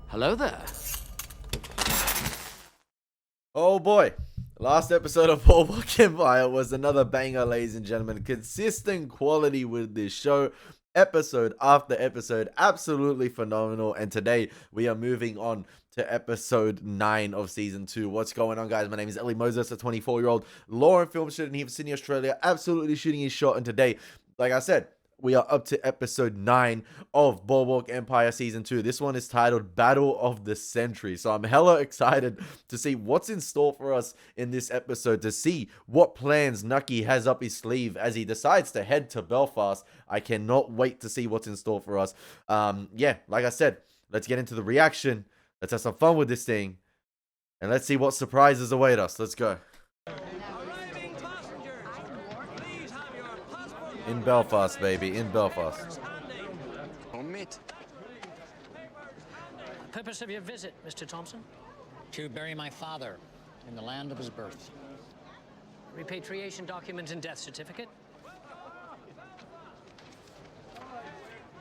Hello there. Oh boy, last episode of BOARDWALK Empire was another banger, ladies and gentlemen. Consistent quality with this show, episode after episode, absolutely phenomenal. And today we are moving on to episode 9 of season 2. What's going on, guys? My name is Elie Moses, a 24-year-old law and film student here from Sydney, Australia, absolutely shooting his shot. And today, like I said, we are up to episode 9 of BOARDWALK Empire Season 2. This one is titled Battle of the Century. So I'm hella excited to see what's in store for us in this episode, to see what plans Nucky has up his sleeve as he decides to head to Belfast. I cannot wait to see what's in store for us. Yeah, like I said, let's get into the reaction. Let's have some fun with this thing. And let's see what surprises await us. Let's go. In Belfast, baby, in Belfast. Meet. Purpose of your visit, Mr. Thompson? To bury my father in the land of his birth. Repatriation document and death certificate?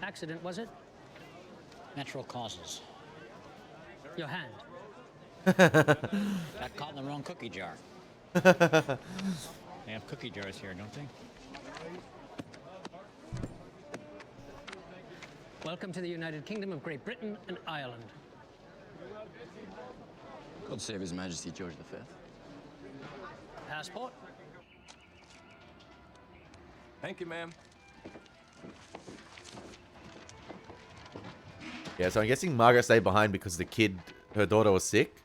Accident, was it? Natural causes. Your hand? Got caught in the wrong cookie jar. They have cookie jars here, don't they? Welcome to the United Kingdom of Great Britain and Ireland. God save His Majesty George V. Passport? Thank you, ma'am. Yeah, so I'm guessing Margaret stayed behind because her daughter was sick.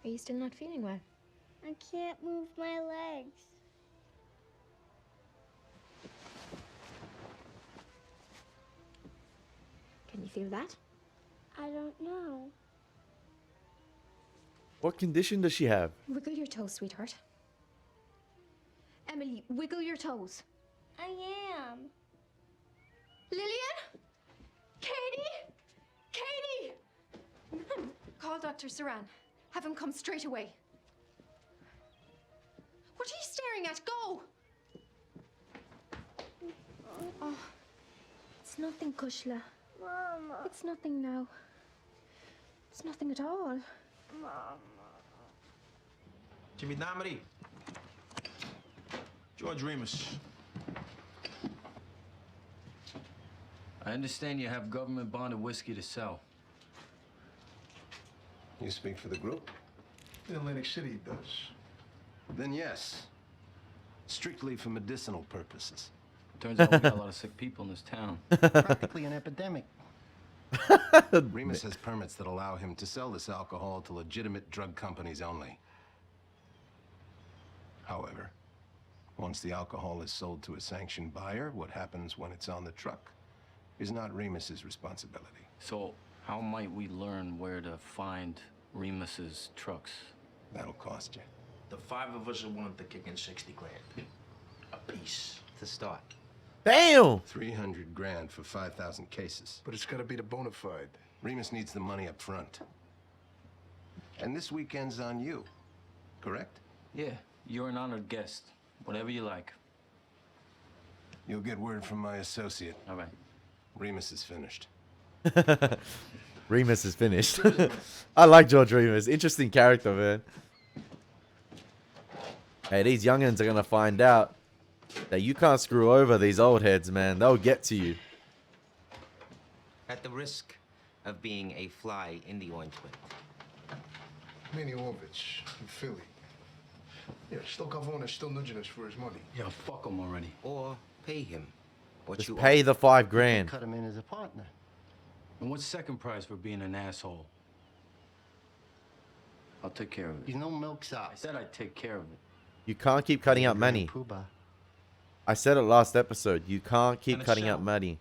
Are you still not feeling well? I can't move my legs. Can you feel that? I don't know. What condition does she have? Wiggle your toes, sweetheart. Emily, wiggle your toes. I am. Lillian? Katie? Katie! Call Dr. Saran. Have him come straight away. What are you staring at? Go! Oh, it's nothing, Kushla. Mama. It's nothing now. It's nothing at all. Mama. Jimmy Damary. George Remus. I understand you have government bonded whiskey to sell. You speak for the group? In Atlantic City, it does. Then yes. Strictly for medicinal purposes. Turns out we got a lot of sick people in this town. Practically an epidemic. Remus has permits that allow him to sell this alcohol to legitimate drug companies only. However, once the alcohol is sold to a sanctioned buyer, what happens when it's on the truck is not Remus's responsibility. So how might we learn where to find Remus's trucks? That'll cost you. The 5 of us are willing to kick in 60 grand. A piece to start. Damn! 300 grand for 5,000 cases. But it's gotta be the bona fide. Remus needs the money up front. And this weekend's on you, correct? Yeah, you're an honored guest. Whatever you like. You'll get word from my associate. All right. Remus is finished. Remus is finished. I like George Remus. Interesting character, man. Hey, these youngins are gonna find out that you can't screw over these old heads, man. They'll get to you. At the risk of being a fly in the ointment. Manny Orvich in Philly. Yeah, still Cavone is still nudging us for his money. Yeah, fuck him already. Or pay him what Just you pay the 5 grand. Cut him in as a partner. And what's second prize for being an asshole? I'll take care of it. He's no milk I sop. said I'd take care of it. You can't keep cutting out money. I said it last episode. You can't keep And a cutting shell. out money.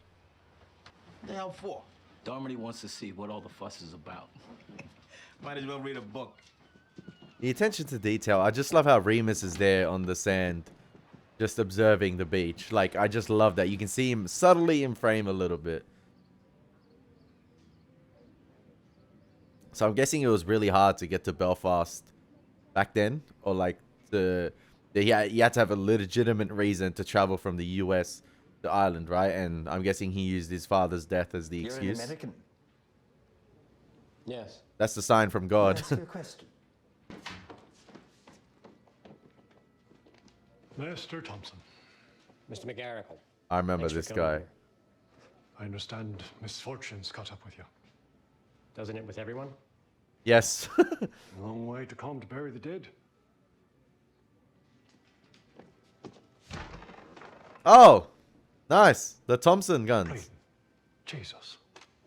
What the hell for? Darmody wants to see what all the fuss is about. Might as well read a book. The attention to detail. I just love how Remus is there on the sand, just observing the beach. Like, I just love that. You can see him subtly in frame a little bit. So I'm guessing it was really hard to get to Belfast back then, or like you had to have a legitimate reason to travel from the US to Ireland, right? And I'm guessing he used his father's death as the excuse. You're an American. Yes. That's the sign from God. Ask you a question. Mr. Thompson. Mr. McGarrigle. I remember Thanks this for coming guy. here. I understand misfortune's caught up with you. Doesn't it with everyone? Yes. Long way to come to bury the dead. Oh, nice. The Thompson guns. Jesus.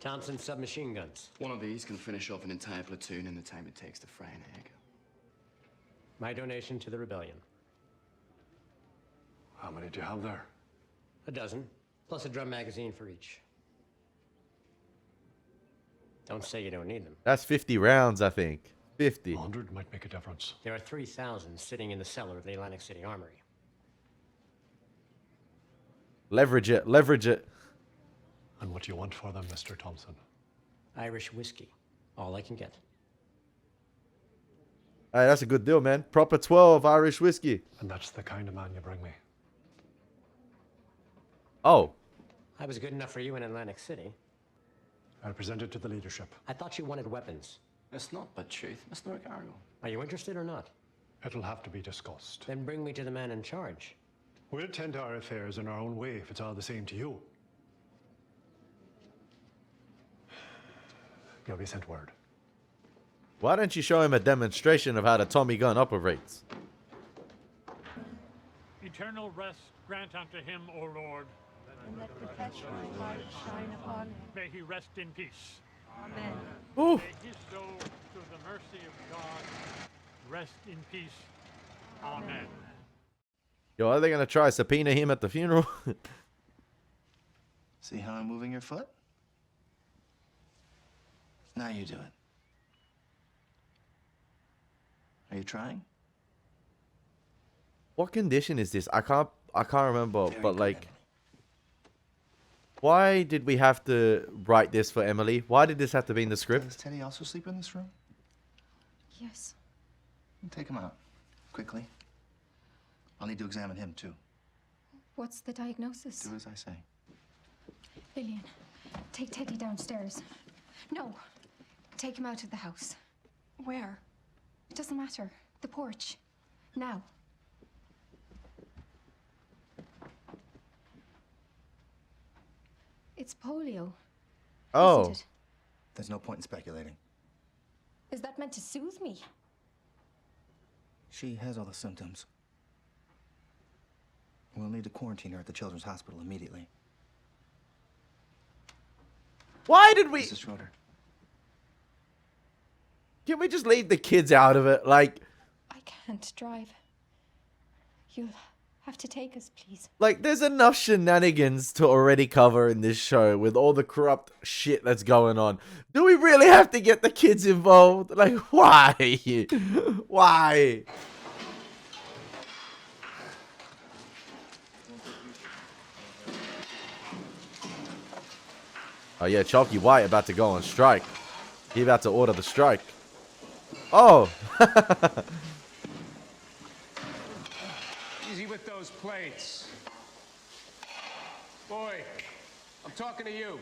Thompson submachine guns. One of these can finish off an entire platoon in the time it takes to fry an egg. My donation to the rebellion. How many do you have there? A dozen, plus a drum magazine for each. Don't say you don't need them. That's 50 rounds, I think. 50. 100 might make a difference. There are 3,000 sitting in the cellar of the Atlantic City Armory. Leverage it. Leverage it. And what do you want for them, Mr. Thompson? Irish whiskey. All I can get. Hey, that's a good deal, man. Proper 12 Irish whiskey. And that's the kind of man you bring me. Oh. I was good enough for you in Atlantic City. I'll present it to the leadership. I thought you wanted weapons. It's not but truth, Mr. McGarrigle. Are you interested or not? It'll have to be discussed. Then bring me to the man in charge. We'll tend to our affairs in our own way if it's all the same to you. You'll be sent word. Why don't you show him a demonstration of how the Tommy gun operates? Eternal rest grant unto him, O Lord. And let perpetual light shine upon him. May he rest in peace. Amen. Ooh. May his soul, through the mercy of God, rest in peace. Amen. Yo, are they going to try subpoena him at the funeral? See how I'm moving your foot? Now you do it. Are you trying? What condition is this? I can't remember, but like, why did we have to write this for Emily? Why did this have to be in the script? Does Teddy also sleep in this room? Yes. Take him out, quickly. I'll need to examine him, too. What's the diagnosis? Do as I say. Lillian, take Teddy downstairs. No, take him out of the house. Where? It doesn't matter. The porch. Now. It's polio. Oh. Isn't it? There's no point in speculating. Is that meant to soothe me? She has all the symptoms. We'll need to quarantine her at the Children's Hospital immediately. Why did we... Mrs. Schroeder. Can we just leave the kids out of it? Like... I can't drive. You'll have to take us, please. Like, there's enough shenanigans to already cover in this show with all the corrupt shit that's going on. Do we really have to get the kids involved? Like, why? Why? Oh yeah, Chalky White about to go on strike. He about to order the strike. Oh! Easy with those plates. Boy, I'm talking to you.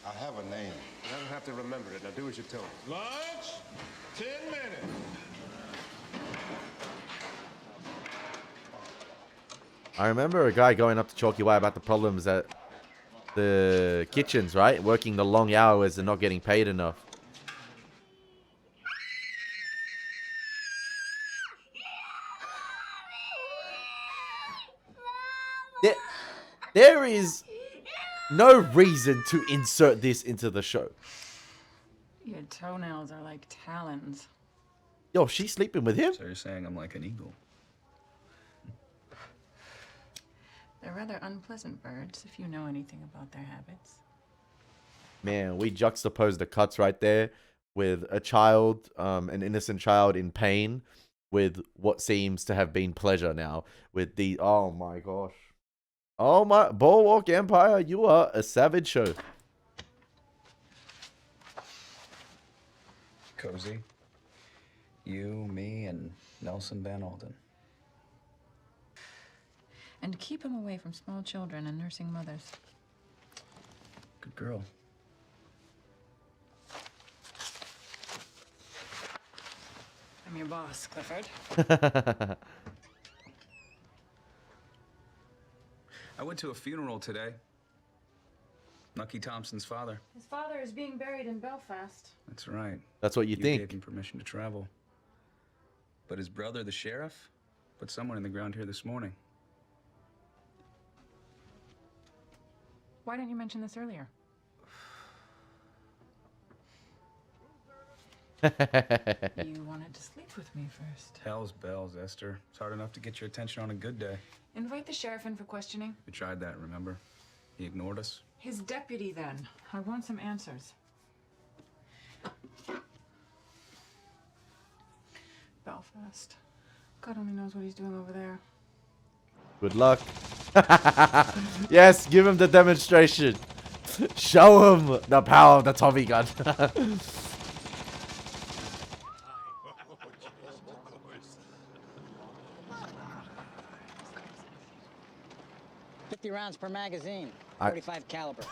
I have a name. I don't have to remember it. Now do as you're told. Lunch? 10 minutes. I remember a guy going up to Chalky White about the problems at the kitchens, right? Working the long hours and not getting paid enough. There is no reason to insert this into the show. Your toenails are like talons. Yo, she's sleeping with him? So you're saying I'm like an eagle? They're rather unpleasant birds, if you know anything about their habits. Man, we juxtaposed the cuts right there with a child, an innocent child in pain, with what seems to have been pleasure now. With the, oh my gosh. Oh my, Boardwalk Empire, you are a savage show. Cozy. You, me, and Nelson Van Alden. And keep him away from small children and nursing mothers. Good girl. your boss, Clifford. I went to a funeral today. Nucky Thompson's father. His father is being buried in Belfast. That's right. That's what you think. Gave him permission to travel. But his brother, the sheriff, put someone in the ground here this morning. Why didn't you mention this earlier? You wanted to sleep with me first. Hell's bells, Esther. It's hard enough to get your attention on a good day. Invite the sheriff in for questioning. We tried that, remember? He ignored us. His deputy, then. I want some answers. Belfast. God only knows what he's doing over there. Good luck. Yes, give him the demonstration. Show him the power of the Tommy gun. 50 rounds per magazine, 45 caliber.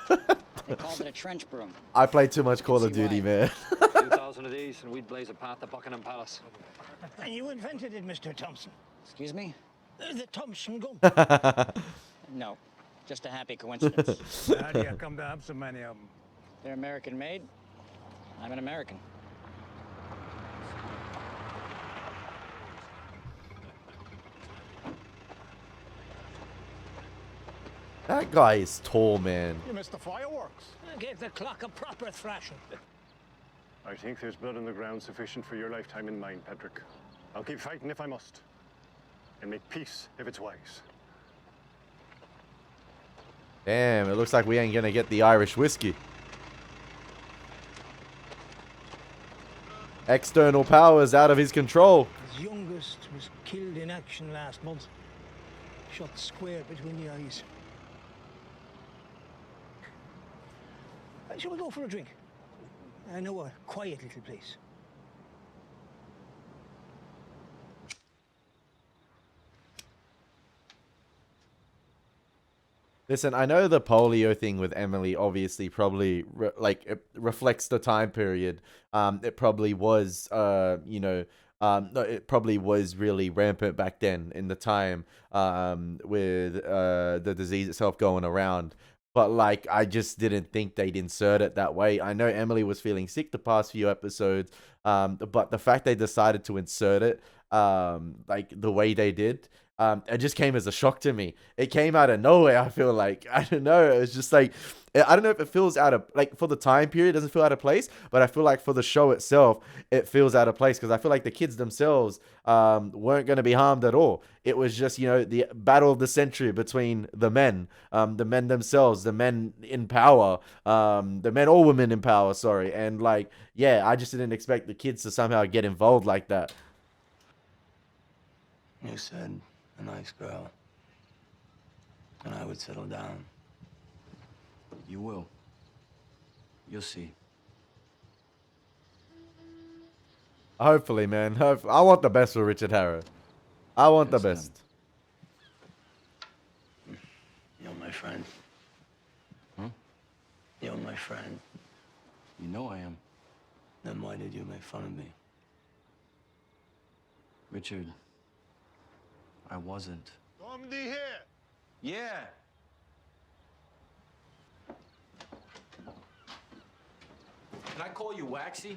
They called it a trench broom. I play too much Call of Duty, man. 2,000 of these, and we'd blaze a path to Buckingham Palace. And you invented it, Mr. Thompson. Excuse me? The Thompson gun. No, just a happy coincidence. How do you come to have so many of them? They're American made. I'm an American. That guy is tall, man. You missed the fireworks. I gave the clock a proper thrashing. I think there's blood on the ground sufficient for your lifetime and mine, Patrick. I'll keep fighting if I must. And make peace if it's wise. Damn, it looks like we ain't gonna get the Irish whiskey. External powers out of his control. His youngest was killed in action last month. Shot square between the eyes. Shall we go for a drink? I know a quiet little place. Listen, I know the polio thing with Emily obviously probably it reflects the time period. It probably was, it probably was really rampant back then in the time with the disease itself going around. But like, I just didn't think they'd insert it that way. I know Emily was feeling sick the past few episodes, but the fact they decided to insert it like the way they did, it just came as a shock to me. It came out of nowhere. I feel like, I don't know. It was just like, I don't know if it feels out of, like, for the time period, it doesn't feel out of place. But I feel like for the show itself, it feels out of place. Because I feel like the kids themselves weren't going to be harmed at all. It was just, the battle of the century between the men themselves, the men in power, the men or women in power, sorry. And like, yeah, I just didn't expect the kids to somehow get involved like that. You said a nice girl, and I would settle down. You will. You'll see. Hopefully, man. I want the best for Richard Harrow. I want the best. You're my friend. Huh? You're my friend. You know I am. Then why did you make fun of me? Richard, I wasn't. Somebody here. Yeah. Can I call you Waxy?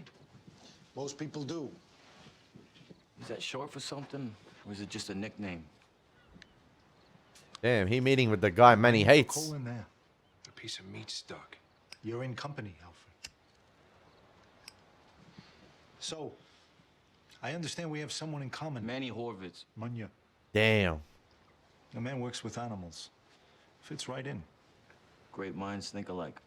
Most people do. Is that short for something, or is it just a nickname? Damn, he meeting with the guy Manny hates. Coal in there. A piece of meat stuck. You're in company, Alfred. So, I understand we have someone in common. Manny Horvitz. Munya. Damn. The man works with animals. Fits right in. Great minds think alike.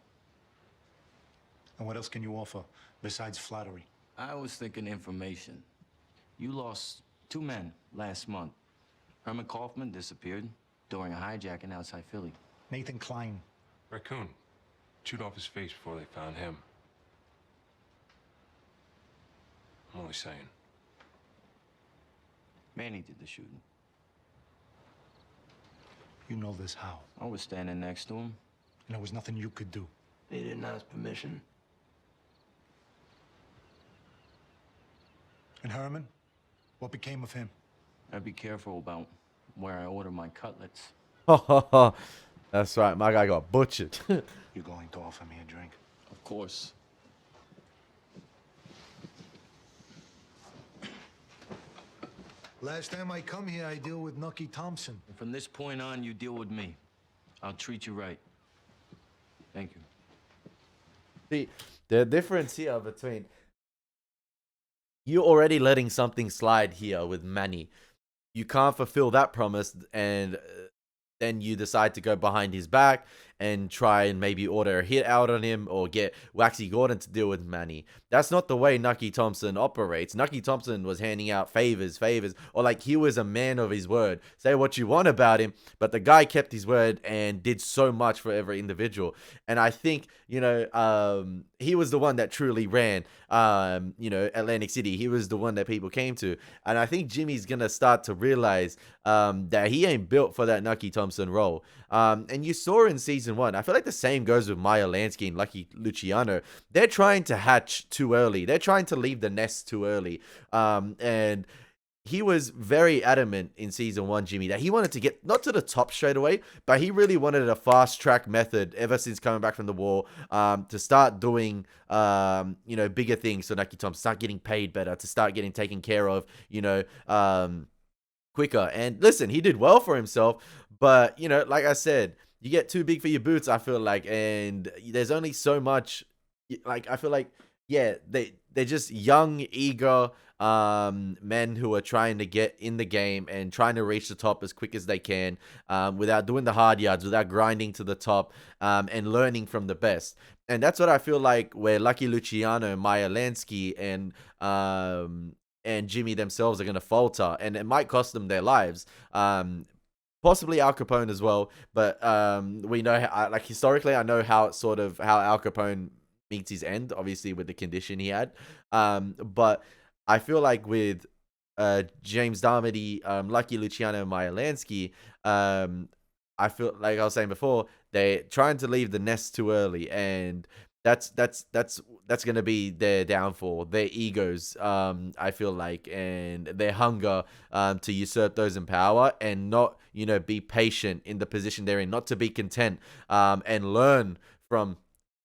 And what else can you offer besides flattery? I was thinking information. You lost 2 men last month. Herman Kaufman disappeared during a hijacking outside Philly. Nathan Klein. Raccoon. Chewed off his face before they found him. I'm only saying. Manny did the shooting. You know this how? I was standing next to him. And there was nothing you could do. They didn't ask permission. And Herman? What became of him? I'd be careful about where I order my cutlets. That's right, my guy got butchered. You're going to offer me a drink? Of course. Last time I come here, I deal with Nucky Thompson. And from this point on, you deal with me. I'll treat you right. Thank you. See, the difference here between you already letting something slide here with Manny. You can't fulfill that promise, and then you decide to go behind his back and try and maybe order a hit out on him or get Waxy Gordon to deal with Manny. That's not the way Nucky Thompson operates. Nucky Thompson was handing out favors, or like he was a man of his word. Say what you want about him, but the guy kept his word and did so much for every individual. And I think, you know, he was the one that truly ran, you know, Atlantic City. He was the one that people came to. And I think Jimmy's going to start to realize that he ain't built for that Nucky Thompson role. And you saw in season 1, I feel like the same goes with Maya Lansky and Lucky Luciano. They're trying to hatch too early. They're trying to leave the nest too early. And he was very adamant in season 1, Jimmy, that he wanted to get not to the top straight away, but he really wanted a fast track method ever since coming back from the war, to start doing, you know, bigger things. So Nucky Thompson, start getting paid better, to start getting taken care of, you know, quicker. And listen, he did well for himself, but, you know, like I said, you get too big for your boots, I feel like, and there's only so much, like, I feel like, yeah, they're just young, eager men who are trying to get in the game and trying to reach the top as quick as they can, without doing the hard yards, without grinding to the top, and learning from the best. And that's what I feel like where Lucky Luciano, Maya Lansky, and Jimmy themselves are going to falter, and it might cost them their lives. Possibly Al Capone as well, but we know how, like, historically, I know how Al Capone meets his end, obviously with the condition he had. But I feel like with James Darmody, Lucky Luciano, and Maya Lansky, I feel like I was saying before, they're trying to leave the nest too early, and that's going to be their downfall, their egos, I feel like, and their hunger to usurp those in power and not, you know, be patient in the position they're in, not to be content, and learn from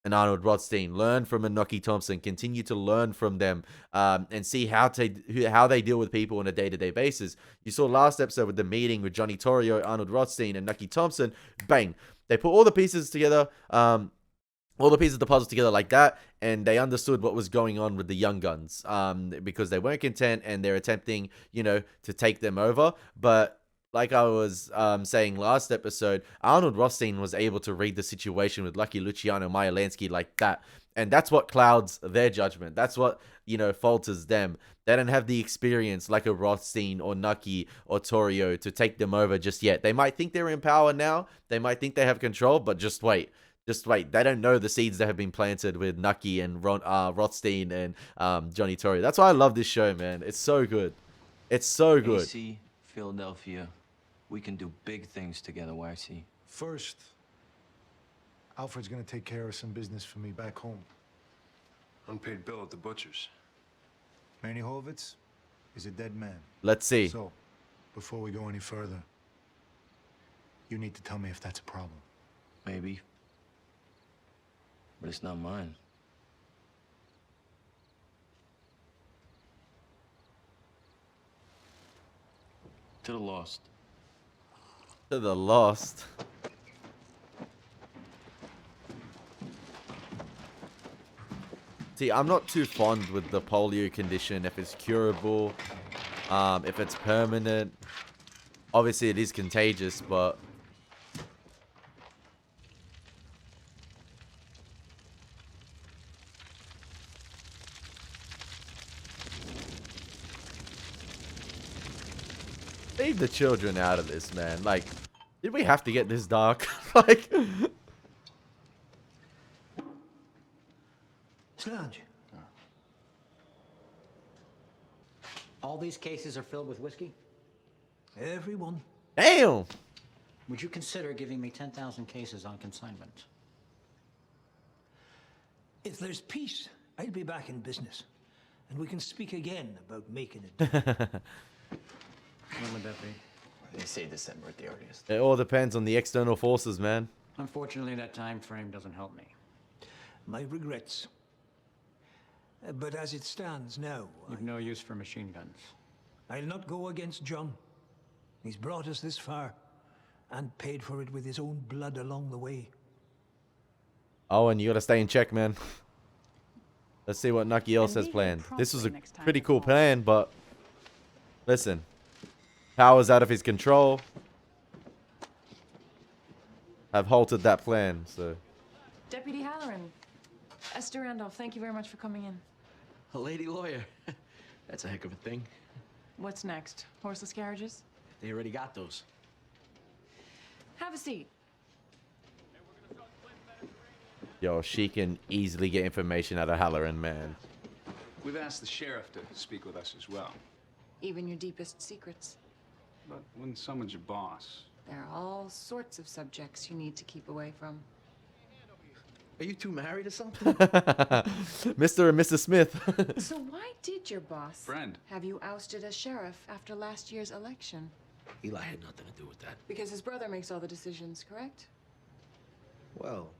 an Arnold Rothstein, learn from a Nucky Thompson, continue to learn from them, and see how they deal with people on a day-to-day basis. You saw last episode with the meeting with Johnny Torrio, Arnold Rothstein, and Nucky Thompson. Bang! They put all the pieces together, all the pieces of the puzzle together like that, and they understood what was going on with the young guns, because they weren't content and they're attempting, you know, to take them over. But like I was saying last episode, Arnold Rothstein was able to read the situation with Lucky Luciano, Maya Lansky like that. And that's what clouds their judgment. That's what, you know, falters them. They don't have the experience like a Rothstein or Nucky or Torrio to take them over just yet. They might think they're in power now. They might think they have control, but just wait. Just wait. They don't know the seeds that have been planted with Nucky and Rothstein and Johnny Torrio. That's why I love this show, man. It's so good. It's so good. AC, Philadelphia. We can do big things together, Waxy. First, Alfred's gonna take care of some business for me back home. Unpaid bill at the butcher's. Manny Horvitz is a dead man. Let's see. So, before we go any further, you need to tell me if that's a problem. Maybe. But it's not mine. To the lost. To the lost. See, I'm not too fond with the polio condition, if it's curable, if it's permanent. Obviously, it is contagious, but leave the children out of this, man. Like, did we have to get this dark? Like, Sludge. All these cases are filled with whiskey? Every one. Damn! Would you consider giving me 10,000 cases on consignment? If there's peace, I'll be back in business. and we can speak again about making it. When would that be? They say December at the earliest. It all depends on the external forces, man. Unfortunately, that time frame doesn't help me. My regrets. But as it stands now, You've no use for machine guns. I'll not go against John. He's brought us this far, and paid for it with his own blood along the way. Oh, and you gotta stay in check, man. Let's see what Nucky else has planned. This was a pretty cool plan, but listen, powers out of his control have halted that plan. So, Deputy Halloran, Esther Randolph, thank you very much for coming in. A lady lawyer. That's a heck of a thing. What's next? Horseless carriages? They already got those. Have a seat. yo, she can easily get information out of Halloran, man. We've asked the sheriff to speak with us as well. Even your deepest secrets. But when someone's your boss... There are all sorts of subjects you need to keep away from. Are you two married or something? Mr. and Mrs. Smith. So why did your boss have you ousted as sheriff after last year's election? Eli had nothing to do with that. Because his brother makes all the decisions, correct? Well,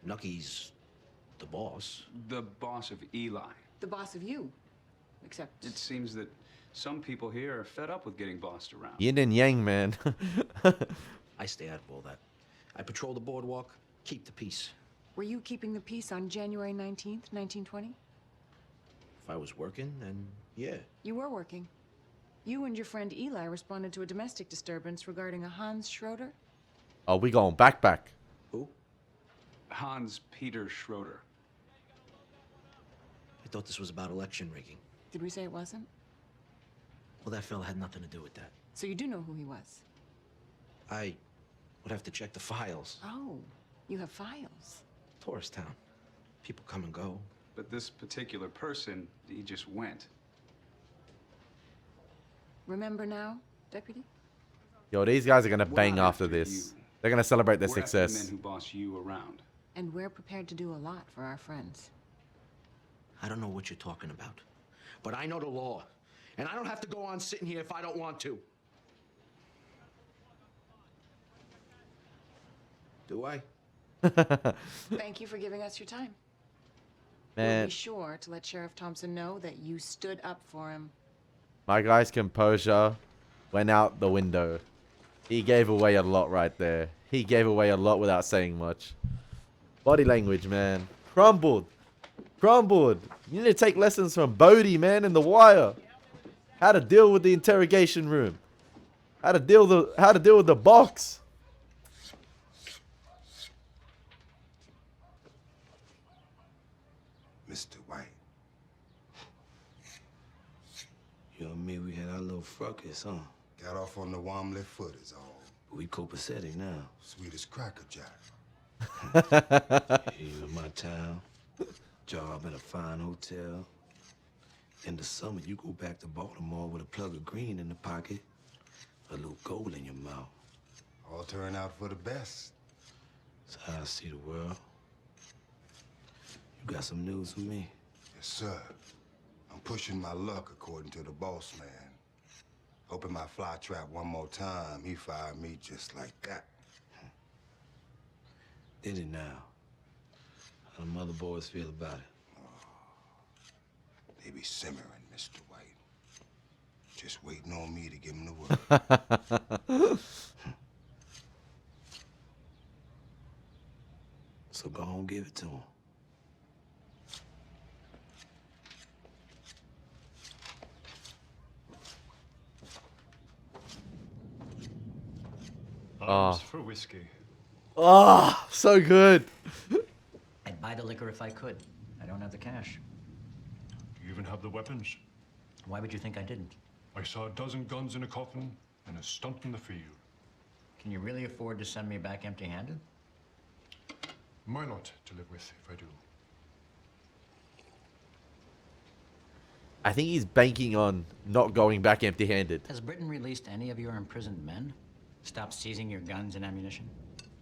Nucky's the boss. The boss of Eli. The boss of you. Except... It seems that some people here are fed up with getting bossed around. Yin and yang, man. I stay out of all that. I patrol the boardwalk, keep the peace. Were you keeping the peace on January 19th, 1920? If I was working, then yeah. You were working. You and your friend Eli responded to a domestic disturbance regarding a Hans Schroeder. Oh, we going back. Who? Hans Peter Schroeder. I thought this was about election rigging. Did we say it wasn't? Well, that fella had nothing to do with that. So you do know who he was? I would have to check the files. Oh, you have files. Tourist town. People come and go. But this particular person, he just went. Remember now, Deputy? Yo, these guys are gonna We're bang not after after this. you. They're gonna celebrate their We're after the success. men who boss you around. And we're prepared to do a lot for our friends. I don't know what you're talking about, but I know the law. And I don't have to go on sitting here if I don't want to. Do I? Thank you for giving us your time. Man. We'll be sure to let Sheriff Thompson know that you stood up for him. My guy's composure went out the window. He gave away a lot right there. He gave away a lot without saying much. Body language, man. Crumbled. You need to take lessons from Bodie, man, in The Wire. How to deal with the interrogation room. How to deal with the box. Mr. White. You and me, we had our little fracas, huh? Got off on the wobbly foot is all. We copacetic now. Sweet as Cracker Jack. Here in my town. Job in a fine hotel. In the summer, you go back to Baltimore with a plug of green in the pocket, a little gold in your mouth. All turned out for the best. That's how I see the world. You got some news for me? Yes, sir. I'm pushing my luck according to the boss man. Open my fly trap one more time, he fired me just like that. Did it now? How the mother boys feel about it? They be simmering, Mr. White. Just waiting on me to give them the word. So go on, give it to them. Arms for whiskey. Oh, so good. I'd buy the liquor if I could. I don't have the cash. You even have the weapons. Why would you think I didn't? I saw a dozen guns in a coffin and a stunt in the field. Can you really afford to send me back empty-handed? Mine not to live with if I do. I think he's banking on not going back empty-handed. Has Britain released any of your imprisoned men? Stopped seizing your guns and ammunition?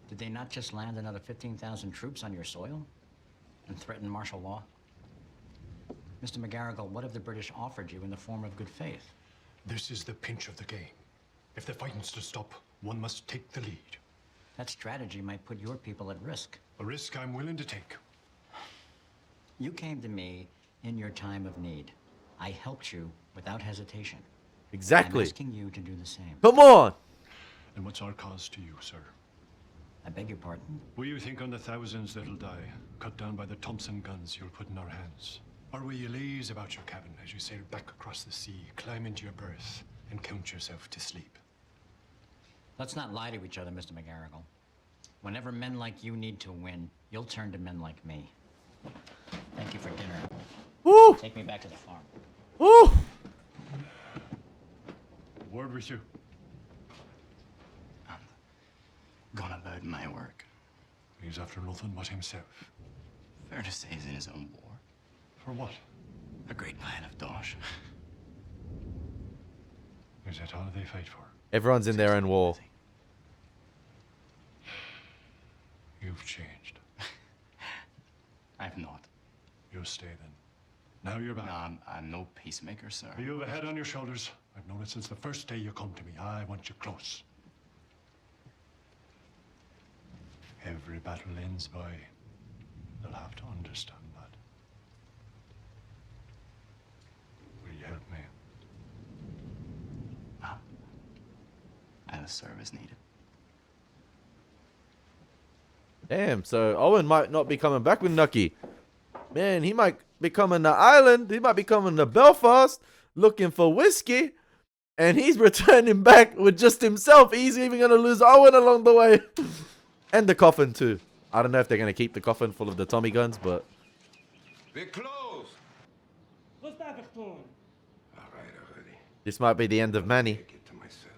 Did they not just land another 15,000 troops on your soil? And threaten martial law? Mr. McGarrigle, what have the British offered you in the form of good faith? This is the pinch of the game. If the fighting's to stop, one must take the lead. That strategy might put your people at risk. A risk I'm willing to take. You came to me in your time of need. I helped you without hesitation. Exactly. I'm asking you to do the same. Come on! And what's our cause to you, sir? I beg your pardon? Will you think on the thousands that'll die, cut down by the Thompson guns you'll put in our hands? Or will you laze about your cabin as you sail back across the sea, climb into your berth, and count yourself to sleep? Let's not lie to each other, Mr. McGarrigle. Whenever men like you need to win, you'll turn to men like me. Thank you for dinner. Woo! Take me back to the farm. Woo! Word with you. I'm gone about my work. He's after nothing but himself. Fair to say he's in his own war. For what? A great plan of dosh. Is that all they fight for? Everyone's in their own war. You've changed. I've not. You'll stay then. Now you're back. No, I'm no peacemaker, sir. You have a head on your shoulders. I've known it since the first day you come to me. I want you close. Every battle ends by... They'll have to understand that. Will you help me? I'll serve as needed. Damn, so Owen might not be coming back with Nucky. Man, he might be coming to Ireland. He might be coming to Belfast looking for whiskey. And he's returning back with just himself. He's even going to lose Owen along the way. And the coffin too. I don't know if they're going to keep the coffin full of the Tommy guns, but... They're closed. What's that for? All right, already. This might be the end of Manny. Get to myself.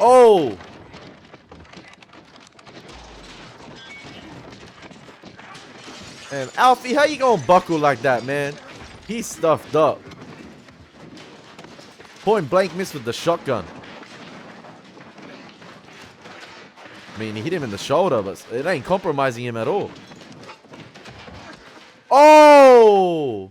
Oh! And Alfie, how you gonna buckle like that, man? He's stuffed up. Point blank miss with the shotgun. I mean, he hit him in the shoulder, but it ain't compromising him at all. Oh!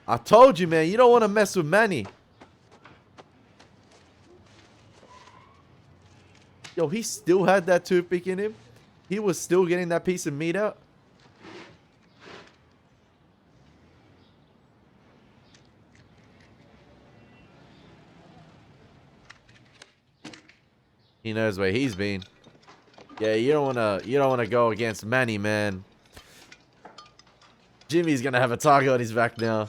I told you, man, you don't want to mess with Manny. Yo, he still had that toothpick in him. He was still getting that piece of meat out. He knows where he's been. Yeah, you don't wanna go against Manny, man. Jimmy's gonna have a target on his back now.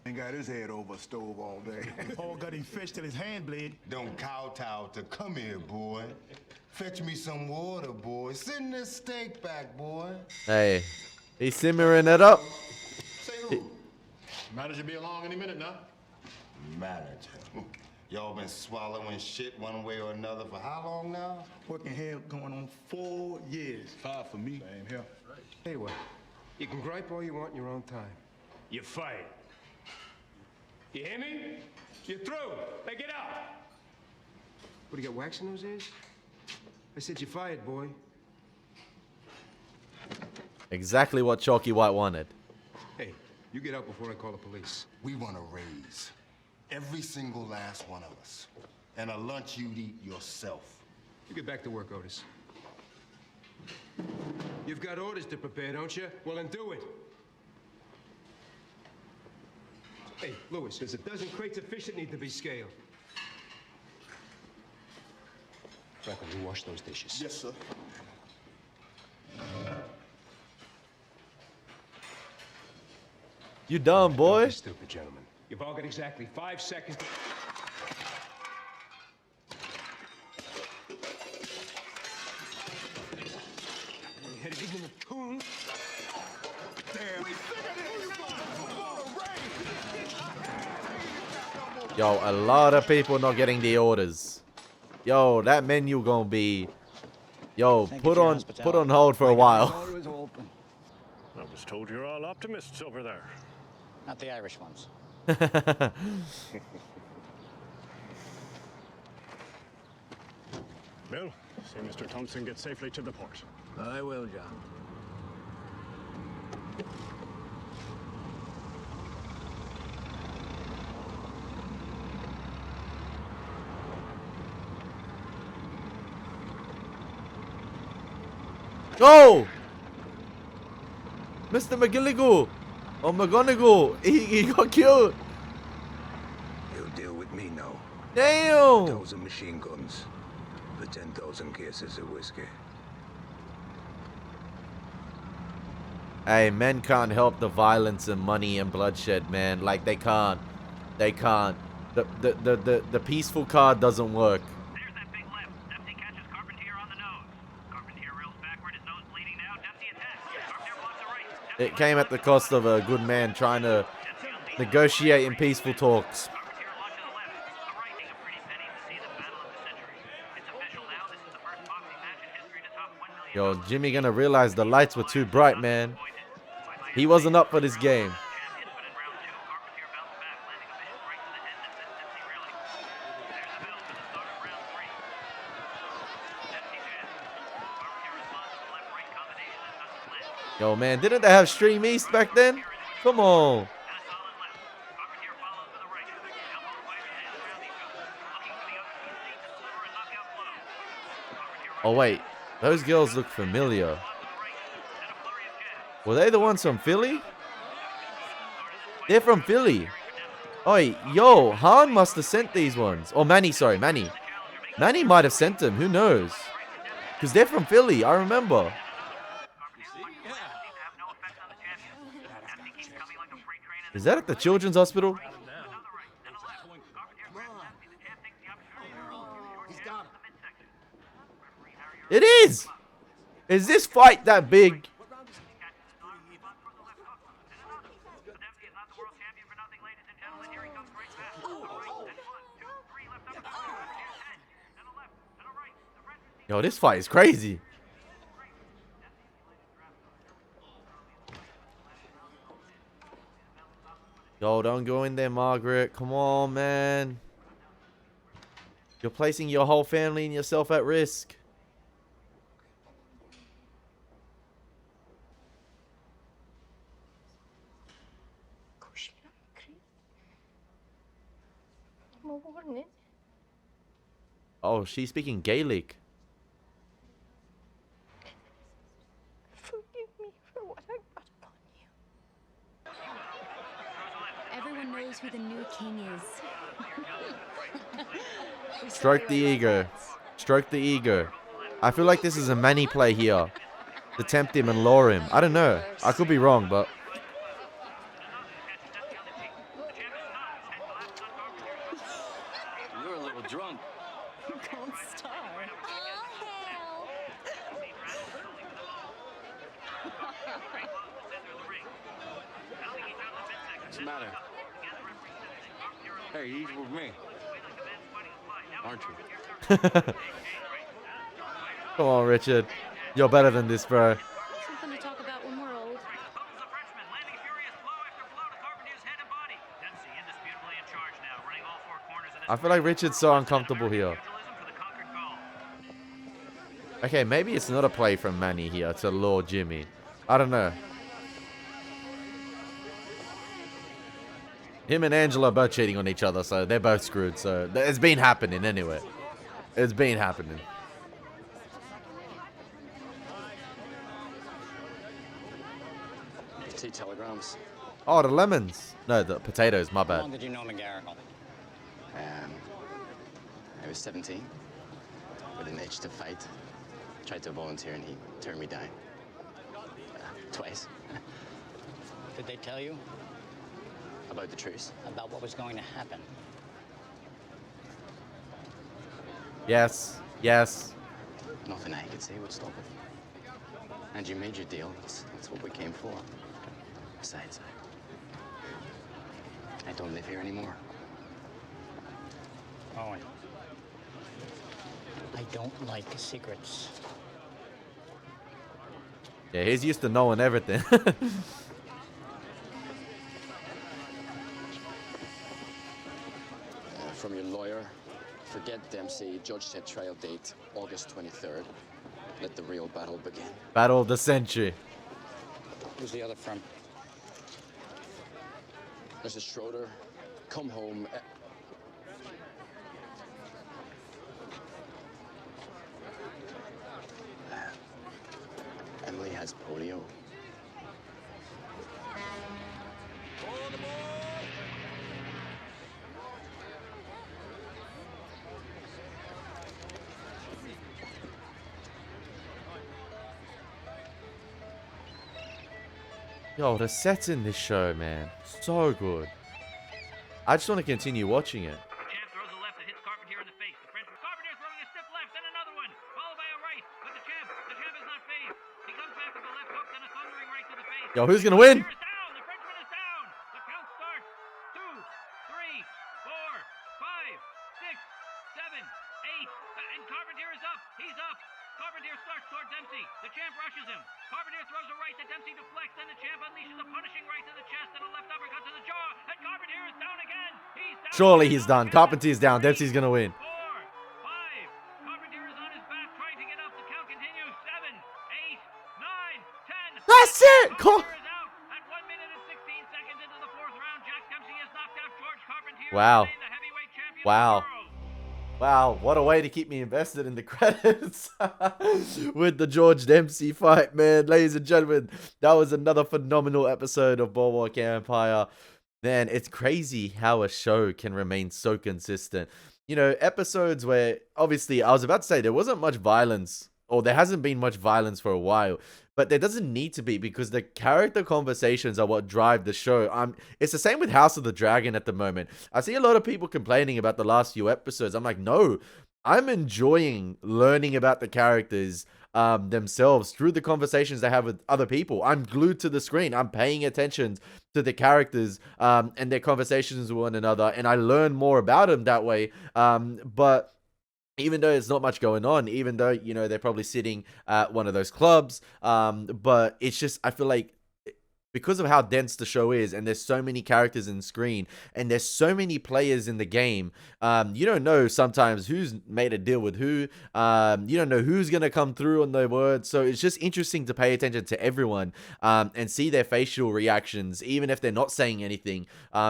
Ain't got his head over a stove all day. Paul got him fished till his hand bled. Don't kowtow to come here, boy. Fetch me some water, boy. Send this steak back, boy. Hey, he's simmering it up. Say who? Manager be along any minute now. Manager. Y'all been swallowing shit one way or another for how long now? Working here going on 4 years. 5 for me. Same here. Tell you what, you can gripe all you want in your own time. You're fired. You hear me? You're through. Now get out. What, do you got wax in those ears? I said you're fired, boy. Exactly what Chalky White wanted. Hey, you get out before I call the police. We want a raise. Every single last one of us. And a lunch you'd eat yourself. You get back to work, Otis. You've got orders to prepare, don't you? Well, then do it. Hey, Louis, there's a dozen crates of fish that need to be scaled. Franklin, you wash those dishes. Yes, sir. You dumb, boy. Don't be stupid, gentlemen. You've all got exactly 5 seconds. You headed in the coon. Damn. Yo, a lot of people not getting the orders. Yo, that menu gonna be... Yo, put on hold for a while. I was Was told you're all optimists over there. Not the Irish ones. Bill, see Mr. Thompson get safely to the port. I will, John. Go! Mr. McGilligan! Or McGonagall! He got killed! He'll deal with me now. Damn! 1,000 machine guns for 10,000 cases of whiskey. Hey, men can't help the violence and money and bloodshed, man. Like, they can't. They can't. The peaceful card doesn't work. There's that big left. Dempsey catches Carpentier on the nose. Carpentier reels backward, his nose bleeding now. Dempsey attacks. Carpentier blocks the right. It came at the cost of a good man trying to negotiate in peaceful talks. Yo, Jimmy gonna realize the lights were too bright, man. He wasn't up for this game. Yo, man, didn't they have Stream East back then? Come on. Oh, wait. Those girls look familiar. Were they the ones from Philly? They're from Philly. Oh, yo, Han must have sent these ones. Or Manny, sorry, Manny. Manny might have sent them, who knows? Because they're from Philly, I remember. Is that at the Children's Hospital? It is! Is this fight that big? Yo, this fight is crazy. Yo, don't go in there, Margaret. Come on, man. You're placing your whole family and yourself at risk. Oh, she's speaking Gaelic. Forgive me for what I brought upon you. Everyone knows who the new king is. Stroke the ego. Stroke the ego. I feel like this is a Manny play here. To tempt him and lure him. I don't know. I could be wrong, but... You're a little drunk. Gold star. What's the matter? Hey, he's with me. Aren't you? Come on, Richard. You're better than this, bro. Something to talk about when we're old. I feel like Richard's so uncomfortable here. Okay, maybe it's not a play from Manny here to lure Jimmy. I don't know. Him and Angela are both cheating on each other, so they're both screwed. So it's been happening anyway. It's been happening. Tea telegrams. Oh, the lemons. No, the potatoes. My How bad. long did you know McGarrigle? I was 17, with an itch to fight. Tried to volunteer and he turned me down. Twice. Did they tell you? About the truce? About what was going to happen? Yes. Yes. Nothing I could say would stop it. And you made your deal. That's what we came for. Besides, I don't live here anymore. Owen. I don't like secrets. Yeah, he's used to knowing everything. From your lawyer, forget Dempsey. Judge said trial date August 23rd. Let the real battle begin. Battle of the century. Who's the other from? Mrs. Schroeder, come home. Emily has polio. Yo, the sets in this show, man, so good. I just want to continue watching it. Champ throws a left that hits Carpentier in the face. The French Carpentier throwing a stiff left, then another one, followed by a right. But the champ is not phased. He comes back with a left hook, then a thundering right to the face. Yo, who's gonna win? The Frenchman is down. The count starts. 2, 3, 4, 5, 6, 7, 8, and Carpentier is up. He's up. Carpentier starts toward Dempsey. The champ rushes him. Carpentier throws a right that Dempsey deflects. Then the champ unleashes a punishing right to the chest and a left uppercut to the jaw. And Carpentier is down again. He's down. Surely he's done. Carpentier's down. Dempsey's gonna win. 4, 5. Carpentier is on his back trying to get up. The count continues. 7, 8, 9, 10. That's it. Carpentier is out at 1 minute and 16 seconds into the 4th round. Jack Dempsey has knocked out George Carpentier. Wow. The heavyweight champion. Wow. Wow, what a way to keep me invested in the credits with the George Dempsey fight, man. Ladies and gentlemen, that was another phenomenal episode of Boardwalk Empire. Man, it's crazy how a show can remain so consistent. You know, episodes where, obviously, I was about to say there wasn't much violence, or there hasn't been much violence for a while, but there doesn't need to be because the character conversations are what drive the show. It's the same with House of the Dragon at the moment. I see a lot of people complaining about the last few episodes. I'm like, no, I'm enjoying learning about the characters themselves through the conversations they have with other people. I'm glued to the screen. I'm paying attention to the characters and their conversations with one another, and I learn more about them that way. But even though there's not much going on, even though, you know, they're probably sitting at one of those clubs, but it's just, I feel like because of how dense the show is, and there's so many characters in screen, and there's so many players in the game, you don't know sometimes who's made a deal with who, you don't know who's going to come through on their words, so it's just interesting to pay attention to everyone, and see their facial reactions, even if they're not saying anything,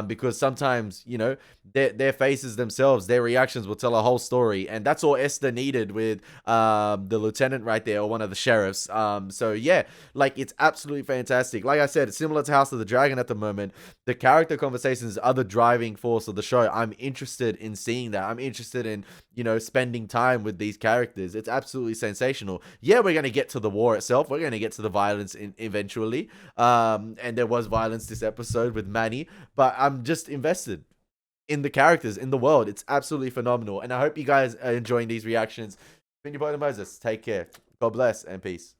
because sometimes, you know, their faces themselves, their reactions will tell a whole story, and that's all Esther needed with the lieutenant right there, or one of the sheriffs. So yeah, like, it's absolutely fantastic. Like I said, it's similar to House of the Dragon at the moment. The character conversations are the driving force of the show. I'm interested in seeing that. I'm interested in, you know, spending time with these characters. It's absolutely sensational. Yeah, we're going to get to the war itself. We're going to get to the violence eventually. And there was violence this episode with Manny, but I'm just invested in the characters, in the world. It's absolutely phenomenal. And I hope you guys are enjoying these reactions. Been your boy Elie Moses. Take care. God bless and peace.